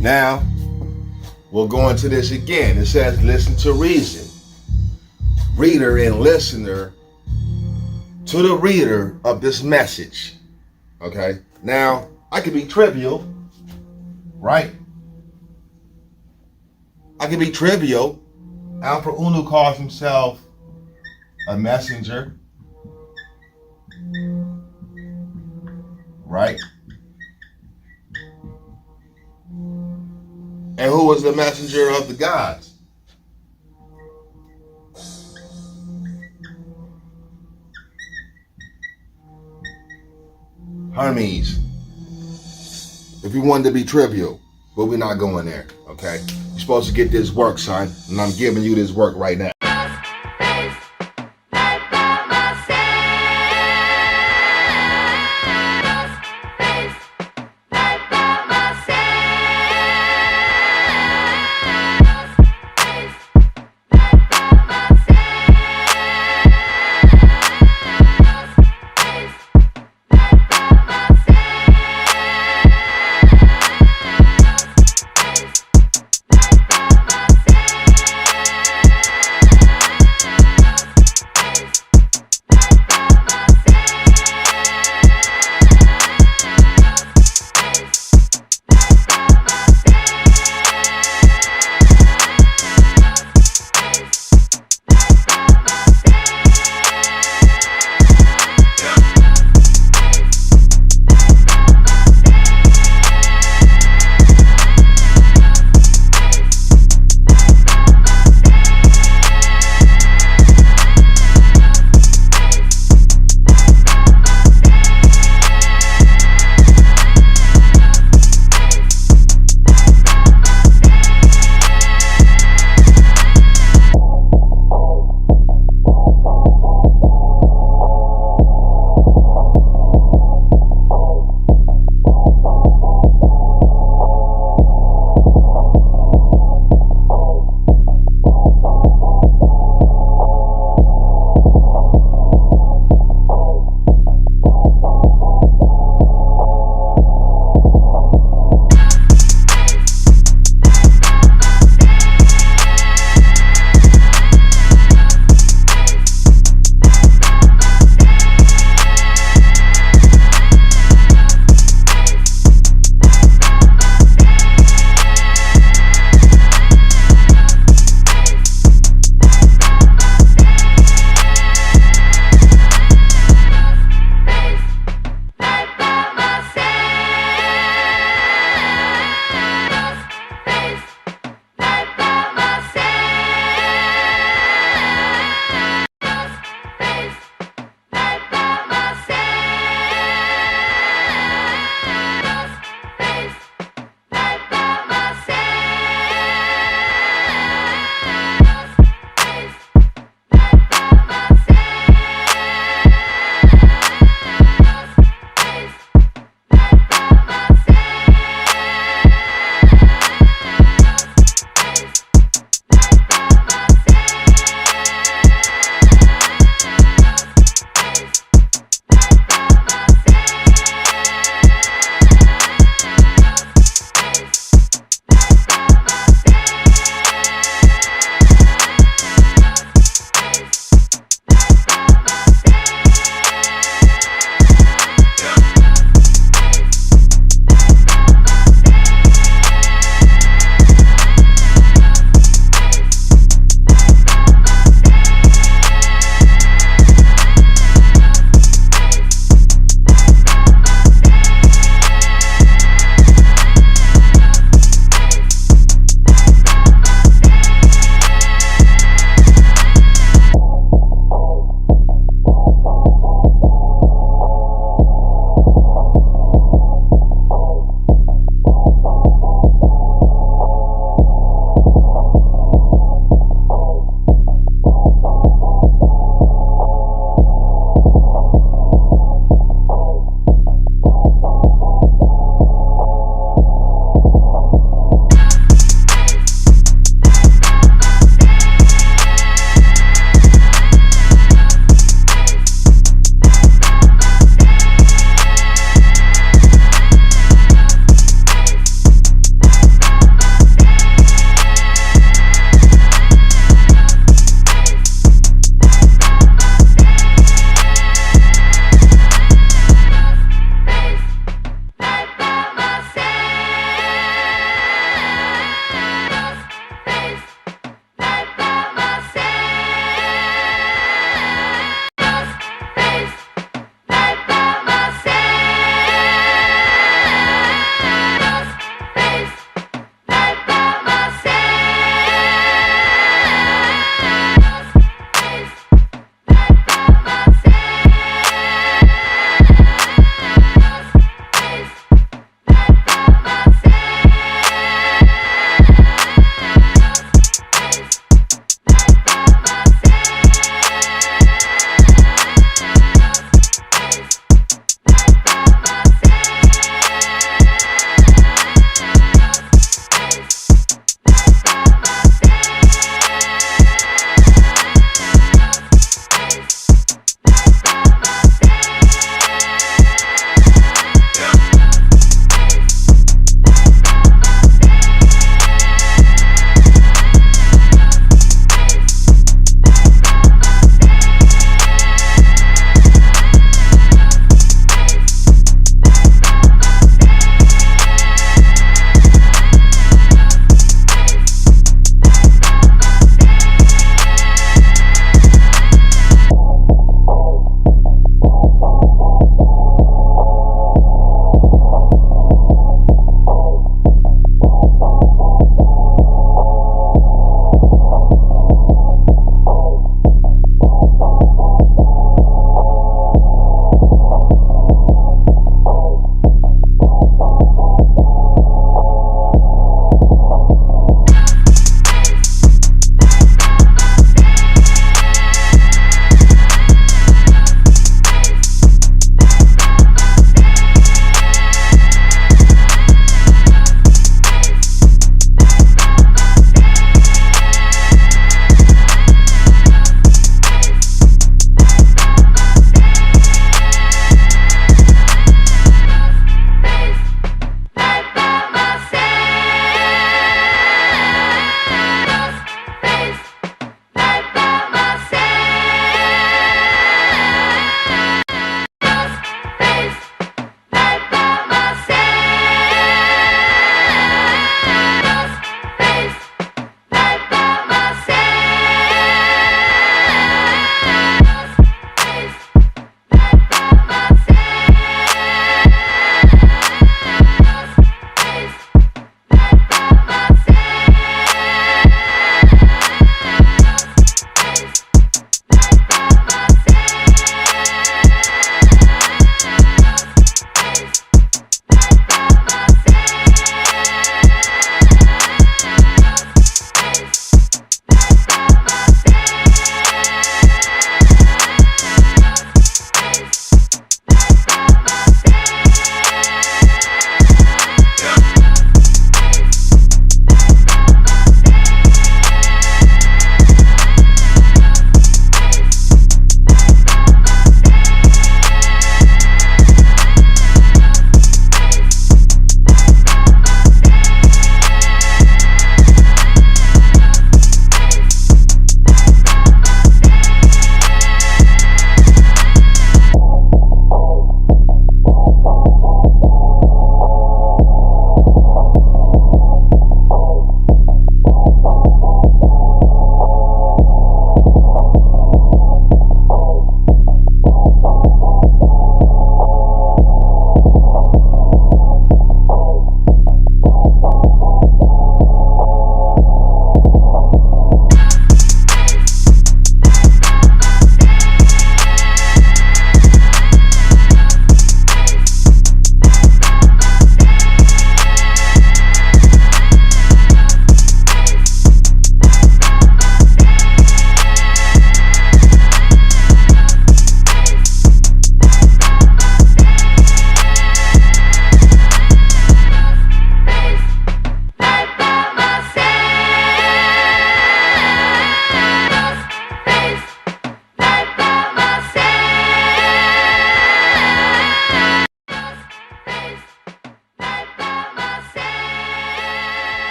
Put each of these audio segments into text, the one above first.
Now, we'll go into this again. It says, listen to reason. Reader and listener to the reader of this message. Okay? Now, I can be trivial, right? I can be trivial. Afroo Oonoo calls himself a messenger, right? And who was the messenger of the gods? Hermes. If you wanted to be trivial, but we're not going there, okay? You're supposed to get this work, son, and I'm giving you this work right now.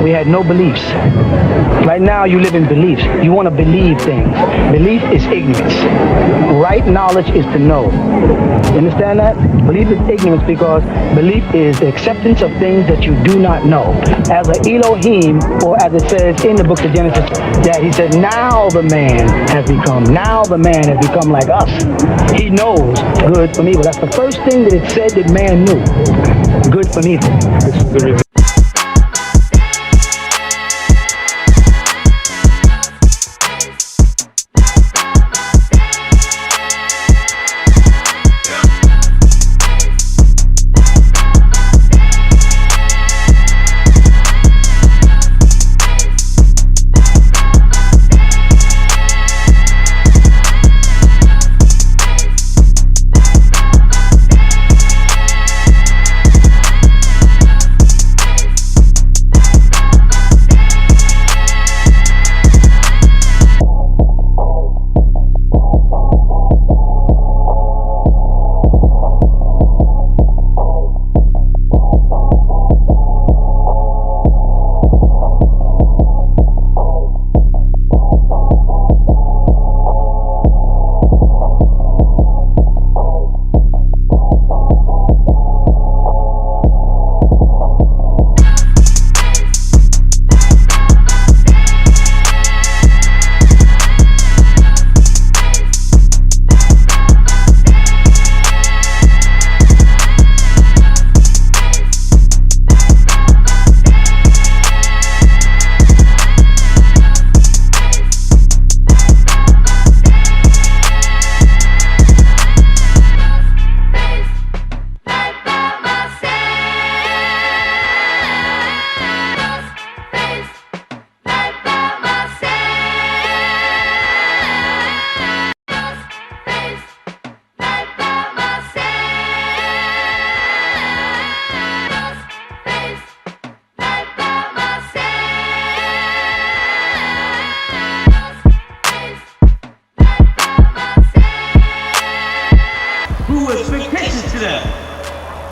we had no beliefs. Right now you live in beliefs. You want to believe things. Belief is ignorance. Right knowledge is to know. You understand that? Belief is ignorance because belief is the acceptance of things that you do not know. As a Elohim, or as it says in the book of Genesis, that he said, now the man has become like us. He knows good from evil. That's the first thing that it said that man knew. Good from evil. This is the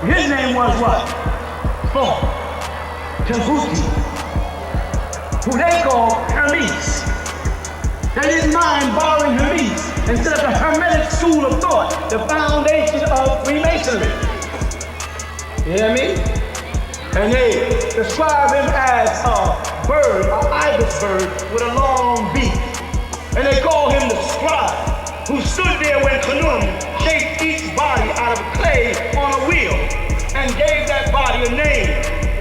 His name was what? Tahuti, who they call Hermes. They didn't mind borrowing Hermes and set up the Hermetic school of thought, the foundation of Freemasonry. You hear me? And they describe him as a bird, an ibis bird with a long beak. And they call him the scribe, who stood there when Oonoo shaped each body out of clay on a wheel and gave that body a name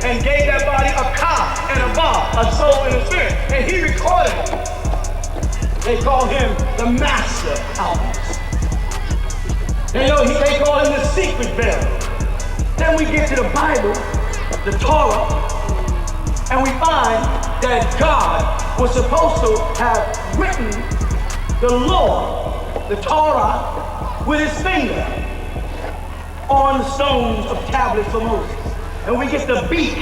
and gave that body a ka and a ba, a soul and a spirit. And he recorded it. They call him the master alchemist. They call him the secret bearer. Then we get to the Bible, the Torah, and we find that God was supposed to have written the law, the Torah, with his finger on the stones of tablets for Moses. And we get the beak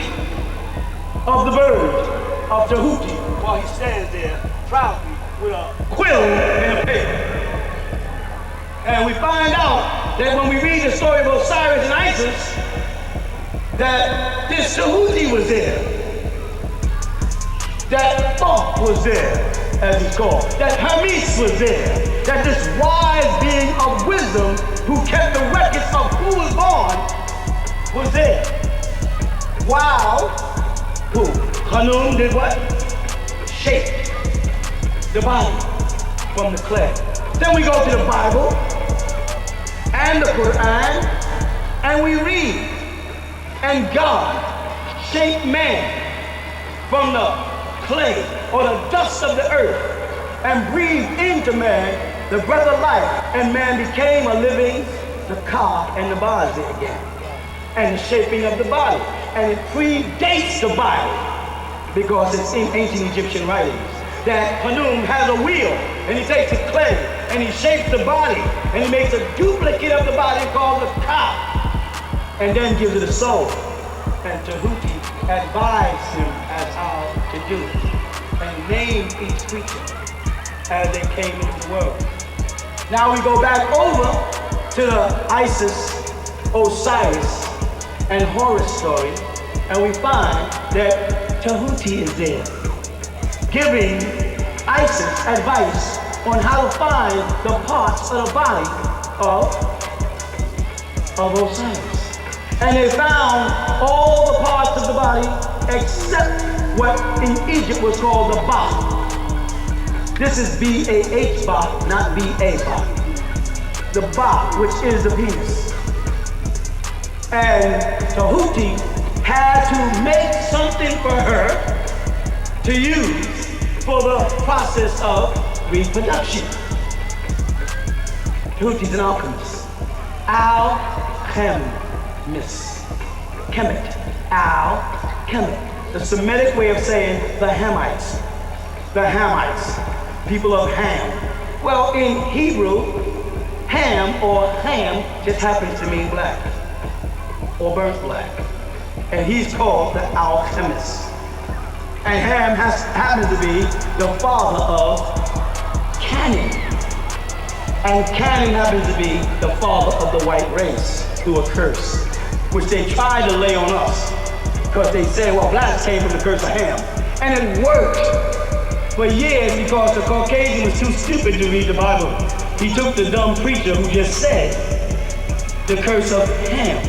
of the bird of Tahuti while he stands there proudly with a quill and a paper. And we find out that when we read the story of Osiris and Isis, that this Tahuti was there, that Thoth was there, as he's called, that Hermes was there, that this wise being of wisdom who kept the records of who was born was there. While Oonoo did what? Shaped the body from the clay. Then we go to the Bible and the Quran and we read, and God shaped man from the clay or the dust of the earth and breathed into man the breath of life, and man became a living, the ka and the bazi again, and the shaping of the body. And it predates the Bible because it's in ancient Egyptian writings that Oonoo has a wheel and he takes the clay and he shapes the body and he makes a duplicate of the body called the ka and then gives it a soul. And Tahuti advised him as how to do it and named each creature as they came into the world. Now we go back over to the Isis, Osiris, and Horus story, and we find that Tahuti is there, giving ISIS advice on how to find the parts of the body of Osiris. And they found all the parts of the body except what in Egypt was called the Ba. This is B-A-H Ba, not B-A Ba. The Ba, which is the penis. And Tahuti had to make something for her to use for the process of reproduction. Tahuti's an alchemist. Alchemist. Kemet. Al-Kemet. The Semitic way of saying the Hamites. The Hamites. People of Ham. Well, in Hebrew, Ham or Ham just happens to mean black or burnt black. And he's called the alchemist. And Ham happens to be the father of Canaan. And Canaan happens to be the father of the white race through a curse, which they tried to lay on us because they said, well, blacks came from the curse of Ham. And it worked for years because the Caucasian was too stupid to read the Bible. He took the dumb preacher who just said the curse of Ham.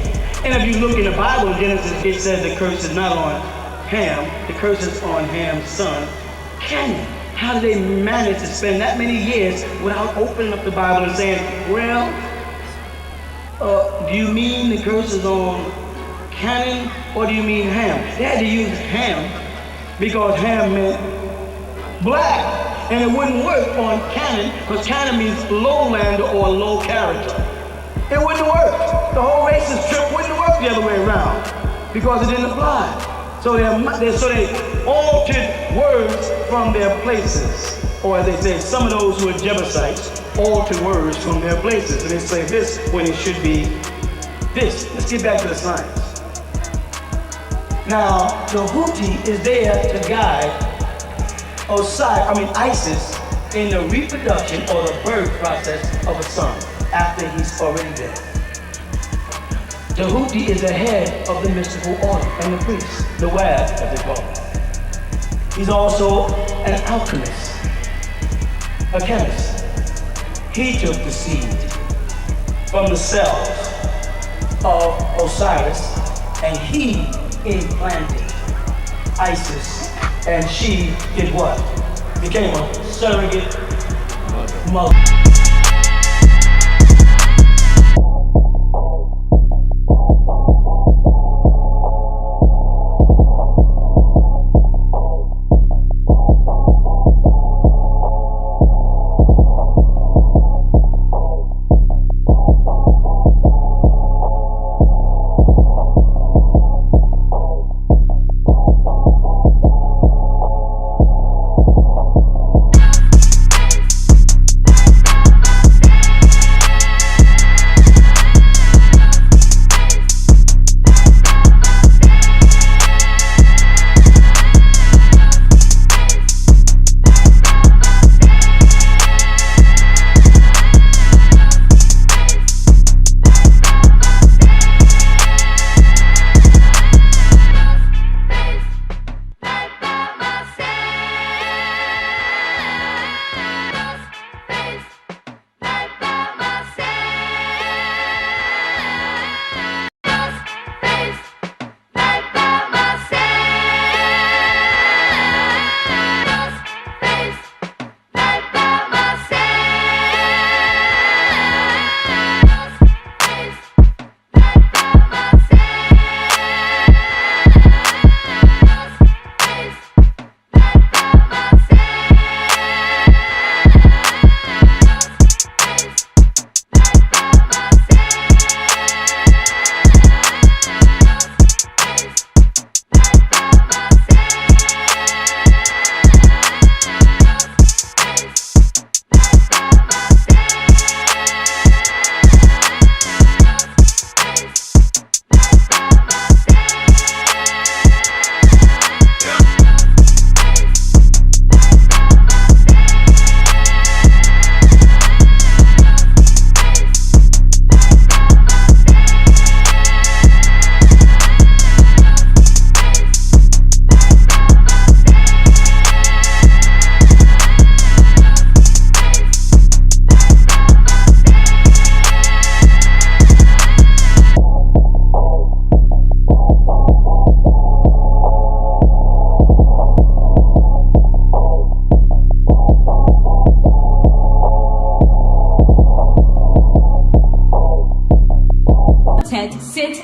And if you look in the Bible, in Genesis, it says the curse is not on Ham, the curse is on Ham's son, Canaan. How did they manage to spend that many years without opening up the Bible and saying, well, do you mean the curse is on Canaan or do you mean Ham? They had to use Ham because Ham meant black. And it wouldn't work on Canaan because Canaan means lowlander or low character. It wouldn't work. The whole racist trip wouldn't work the other way around because it didn't apply. So they altered words from their places. Or as they say, some of those who are Jebusites altered words from their places. And they say this when it should be this. Let's get back to the science. Now, the Houthi is there to guide ISIS in the reproduction or the birth process of a son after he's already dead. Tahuti is the head of the mystical order and the priest, the Wab, as they call him. He's also an alchemist, a chemist. He took the seed from the cells of Osiris and he implanted Isis, and she did what? Became a surrogate mother.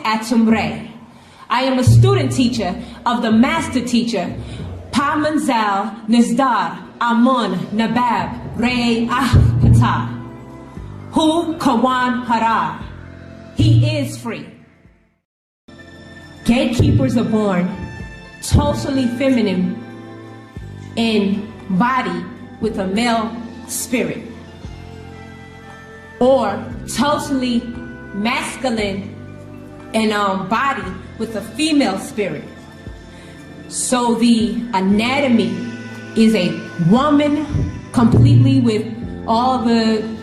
Atumre. I am a student teacher of the master teacher, Pamanzal Nizdar Amun Nabab Re Ahpata, Hu Kawan Harar. He is free. Gatekeepers are born totally feminine in body with a male spirit, or totally masculine in body with a female spirit. So the anatomy is a woman completely with all the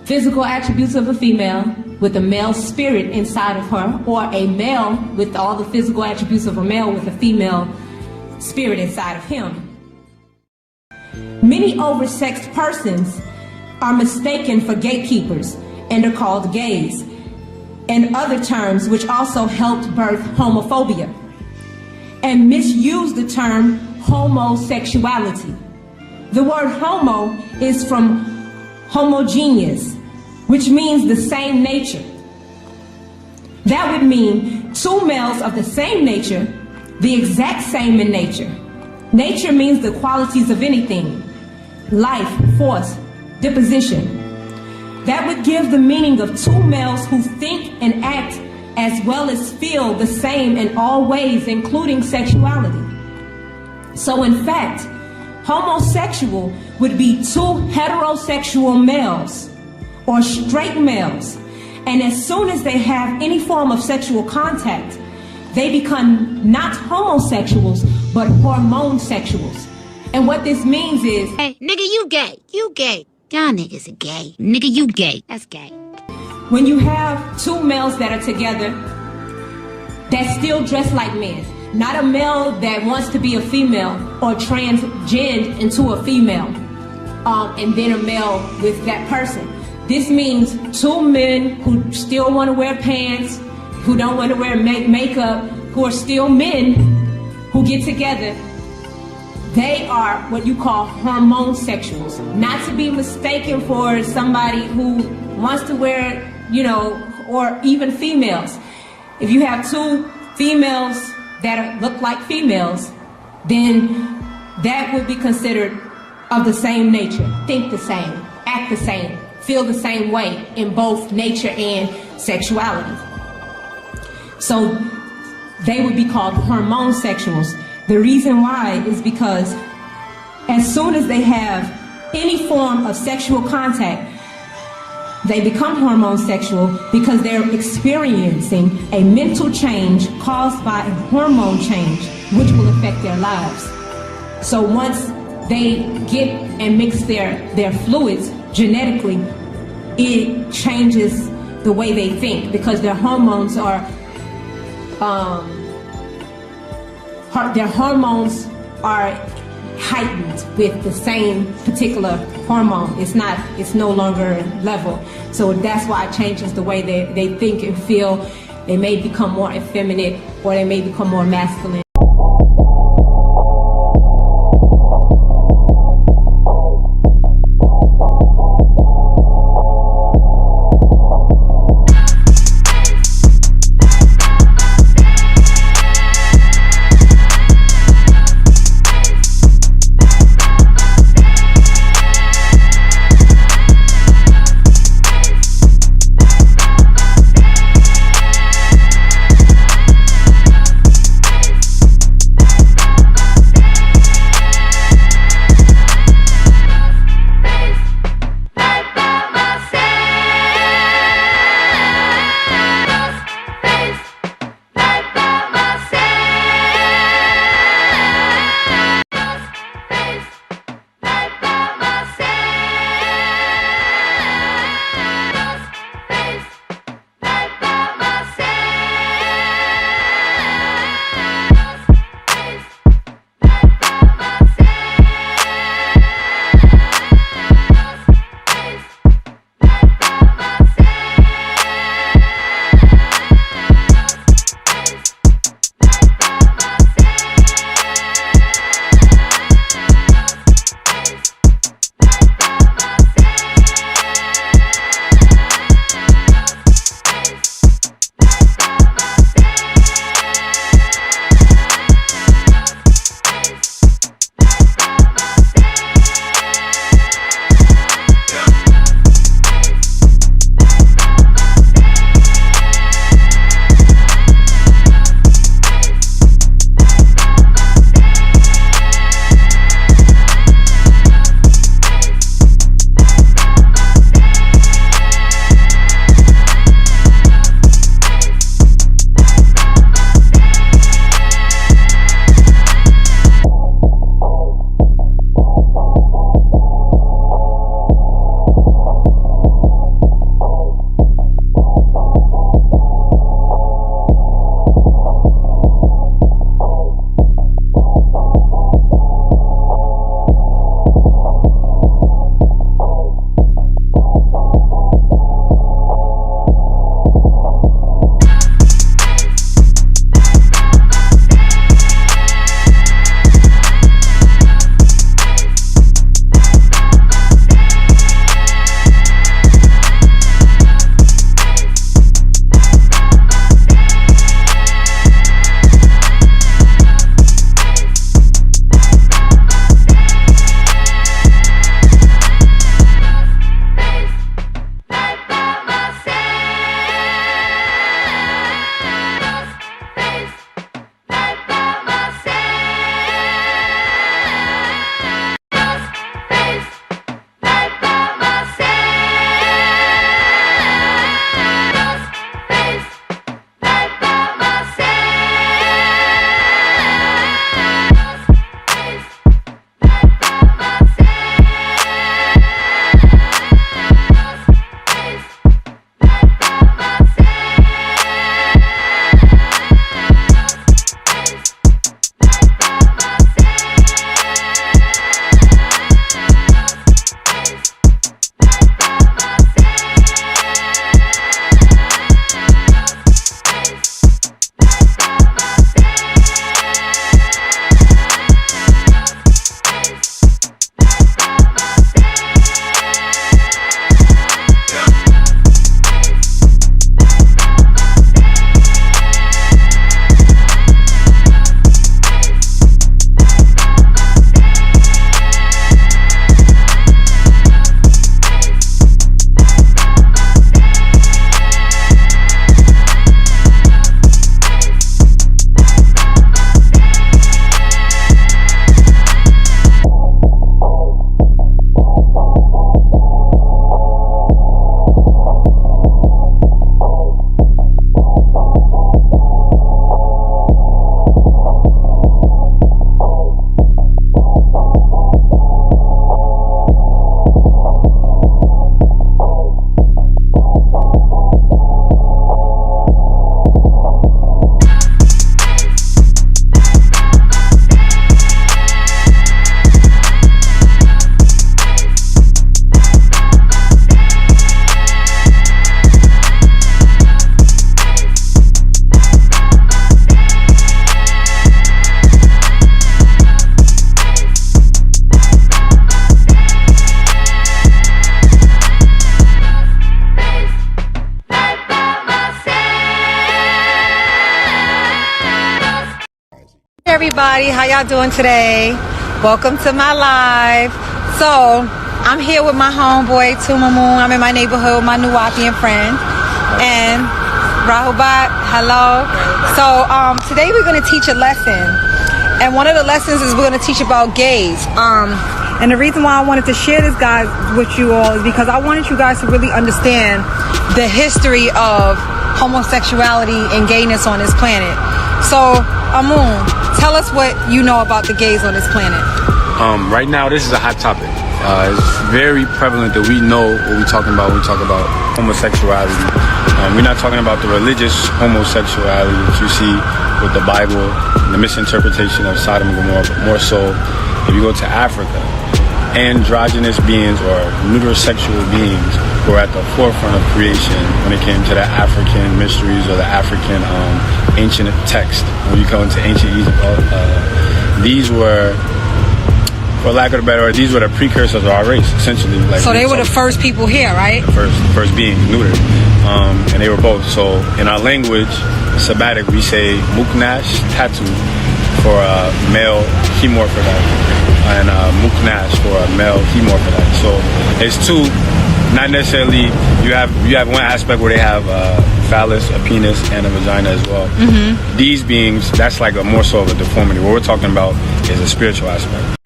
physical attributes of a female with a male spirit inside of her, or a male with all the physical attributes of a male with a female spirit inside of him. Many oversexed persons are mistaken for gatekeepers and are called gays, and other terms which also helped birth homophobia, and misuse the term homosexuality. The word homo is from homogeneous, which means the same nature. That would mean two males of the same nature, the exact same in nature. Nature means the qualities of anything, life, force, disposition. That would give the meaning of two males who think and act as well as feel the same in all ways, including sexuality. So in fact, homosexual would be two heterosexual males or straight males, and as soon as they have any form of sexual contact, they become not homosexuals, but hormone sexuals. And what this means is, hey, nigga, you gay. You gay. Y'all niggas are gay. Nigga, you gay. That's gay. When you have two males that are together that still dress like men, not a male that wants to be a female or transgend into a female, and then a male with that person. This means two men who still want to wear pants, who don't want to wear makeup, who are still men who get together. They are what you call hormone sexuals. Not to be mistaken for somebody who wants to wear, or even females. If you have two females that look like females, then that would be considered of the same nature, think the same, act the same, feel the same way in both nature and sexuality. So they would be called hormone sexuals. The reason why is because as soon as they have any form of sexual contact, they become hormone sexual because they're experiencing a mental change caused by a hormone change, which will affect their lives. So once they get and mix their fluids genetically, it changes the way they think because their hormones are heightened with the same particular hormone. It's no longer level. So that's why it changes the way they think and feel. They may become more effeminate or they may become more masculine. everybody, how y'all doing today? Welcome to my live. So I'm here with my homeboy Tumamoon. I'm in my neighborhood with my Nuwapian friend and Rahubat. Hello. So today we're going to teach a lesson, and one of the lessons is we're going to teach about gays. And the reason why I wanted to share this, guys, with you all is because I wanted you guys to really understand the history of homosexuality and gayness on this planet. So, Amun, tell us what you know about the gays on this planet. Right now, this is a hot topic. It's very prevalent that we know what we're talking about when we talk about homosexuality. We're not talking about the religious homosexuality that you see with the Bible, the misinterpretation of Sodom and Gomorrah, but more so if you go to Africa, androgynous beings or neutersexual beings were at the forefront of creation when it came to the African mysteries or the African ancient text. When you go into ancient Egypt, these were, for lack of a better word, these were the precursors of our race, essentially. Like, so they were the first people here, right? The first beings, neutered. And they were both. So in our language, Sabbatic, we say muknash tatu for a male hemorphodite, and muknash for a male hemorphodite. So it's two, not necessarily, you have one aspect where they have a phallus, a penis, and a vagina as well. Mm-hmm. These beings, that's like a more so of a deformity. What we're talking about is a spiritual aspect.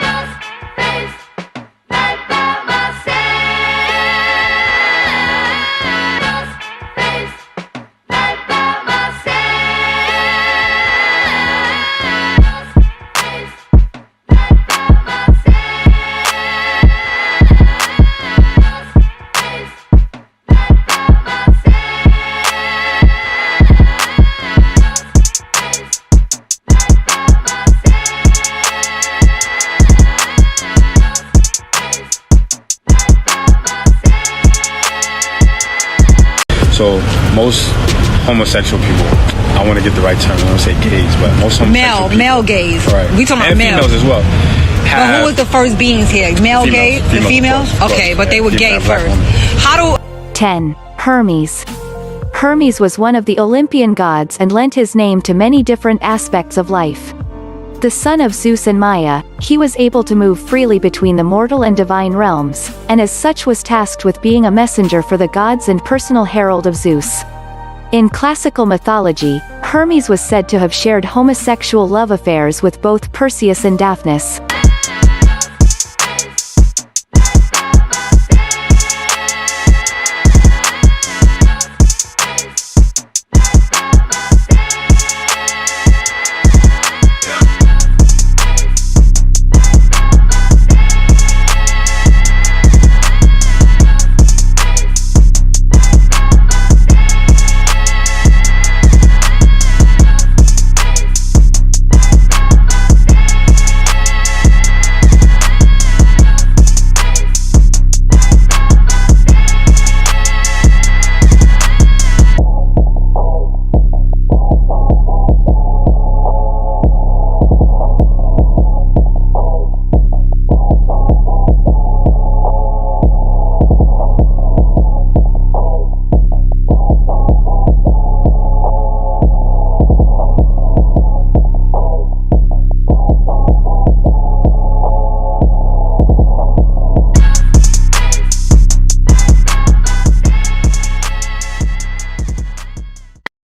So most homosexual people, I want to get the right term, I don't want to say gays, but most homosexual people, male gays. Right. We talking about and male. females as well. But who was the first beings here? Male gays? The females? Of course, okay, but they were gay first. How do... 10. Hermes. Hermes was one of the Olympian gods and lent his name to many different aspects of life. The son of Zeus and Maia, he was able to move freely between the mortal and divine realms, and as such was tasked with being a messenger for the gods and personal herald of Zeus. In classical mythology, Hermes was said to have shared homosexual love affairs with both Perseus and Daphnis.